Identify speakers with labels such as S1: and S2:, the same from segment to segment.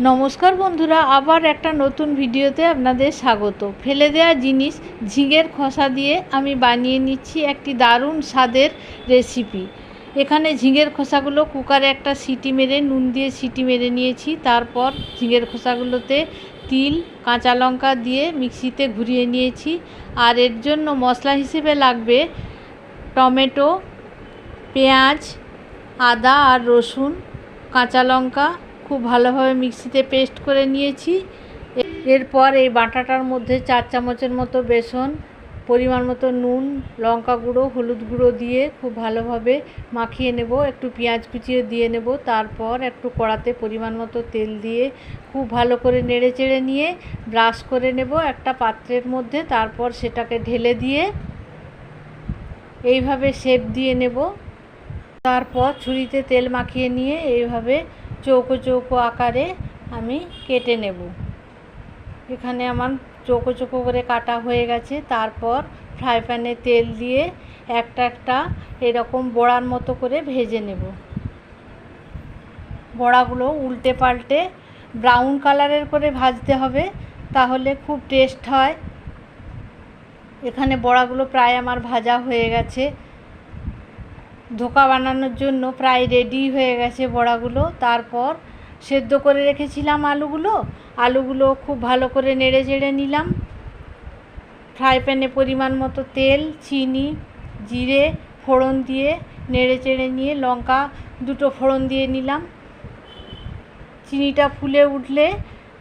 S1: নমস্কার বন্ধুরা, আবার একটা নতুন ভিডিওতে আপনাদের স্বাগত। ফেলে দেওয়া জিনিস ঝিঙের খোসা দিয়ে আমি বানিয়ে নিচ্ছি একটি দারুণ স্বাদের রেসিপি। এখানে ঝিঙের খোসাগুলো কুকারে একটা সিটি মেরে নুন দিয়ে সিটি মেরে নিয়েছি। তারপর ঝিঙের খোসাগুলোতে তিল কাঁচা লঙ্কা দিয়ে মিক্সিতে ঘুরিয়ে নিয়েছি। আর এর জন্য মশলা হিসেবে লাগবে টমেটো, পেঁয়াজ, আদা আর রসুন, কাঁচা লঙ্কা খুব ভালোভাবে মিক্সিতে পেস্ট করে নিয়েছি। এরপর এই বাটাটার মধ্যে 4 চামচের মতো বেসন, পরিমাণ মতো নুন, লঙ্কা গুঁড়ো, হলুদ গুঁড়ো দিয়ে খুব ভালোভাবে মাখিয়ে নেব। একটু পেঁয়াজ কুচিয়ে দিয়ে নেব। তারপর একটু কড়াতে পরিমাণ মতো তেল দিয়ে খুব ভালো করে নেড়ে চেড়ে নিয়ে ব্রাশ করে নেব একটা পাত্রের মধ্যে। তারপর সেটাকে ঢেলে দিয়ে এইভাবে শেপ দিয়ে নেব। তারপর ছুরিতে তেল মাখিয়ে নিয়ে এইভাবে চৌকো চৌকো আকারে আমি কেটে নেব। এখানে আমার চৌকো চৌকো করে কাটা হয়ে গেছে। তারপর ফ্রাই প্যানে তেল দিয়ে একটা একটা এরকম বড়ার মতো করে ভেজে নেব। বড়াগুলো উল্টে পাল্টে ব্রাউন কালারের করে ভাজতে হবে, তাহলে খুব টেস্ট হয়। এখানে বড়াগুলো প্রায় আমার ভাজা হয়ে গেছে। ধোকা বানানোর জন্য প্রায় রেডি হয়ে গেছে বড়াগুলো। তারপর সেদ্ধ করে রেখেছিলাম আলুগুলো খুব ভালো করে নেড়ে চেড়ে নিলাম। ফ্রাই প্যানে পরিমাণ মতো তেল, চিনি, জিরে ফোড়ন দিয়ে নেড়ে চেড়ে নিয়ে লঙ্কা দুটো ফোড়ন দিয়ে নিলাম। চিনিটা ফুলে উঠলে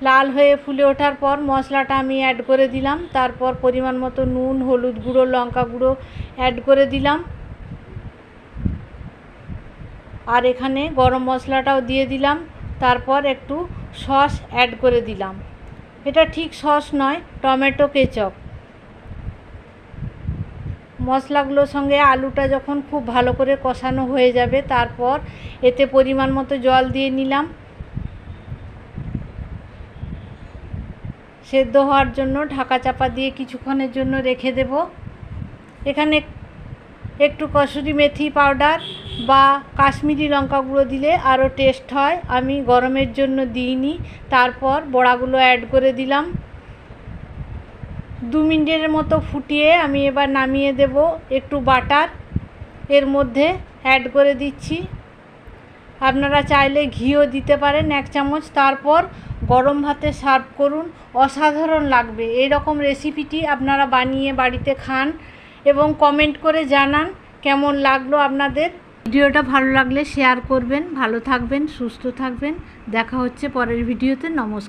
S1: লাল হয়ে ফুলে ওঠার পর মশলাটা আমি অ্যাড করে দিলাম। তারপর পরিমাণ মতো নুন, হলুদ গুঁড়ো, লঙ্কা গুঁড়ো অ্যাড করে দিলাম। আর এখানে গরম মশলাটাও দিয়ে দিলাম। তারপর একটু সস অ্যাড করে দিলাম। এটা ঠিক সস নয়, টমেটো কেচাপ। মশলাগুলোর সঙ্গে আলুটা যখন খুব ভালো করে কষানো হয়ে যাবে, তারপর এতে পরিমাণ মতো জল দিয়ে নিলাম। সেদ্ধ হওয়ার জন্য ঢাকা চাপা দিয়ে কিছুক্ষণের জন্য রেখে দেব। এখানে একটু কসুরি মেথি পাউডার বা কাশ্মীরি লঙ্কা গুঁড়ো দিলে আরও টেস্ট হয়। আমি গরমের জন্য দিইনি। তারপর বড়াগুলো অ্যাড করে দিলাম। 2 মিনিটের মতো ফুটিয়ে আমি এবার নামিয়ে দেব। একটু বাটার এর মধ্যে অ্যাড করে দিচ্ছি। আপনারা চাইলে ঘিও দিতে পারেন 1 চামচ। তারপর গরম ভাতে সার্ভ করুন, অসাধারণ লাগবে। এই রকম রেসিপিটি আপনারা বানিয়ে বাড়িতে খান এবং কমেন্ট করে জানান কেমন লাগলো আপনাদের। ভিডিওটা ভালো লাগলে শেয়ার করবেন। ভালো থাকবেন, সুস্থ থাকবেন। দেখা হচ্ছে পরের ভিডিওতে। নমস্কার।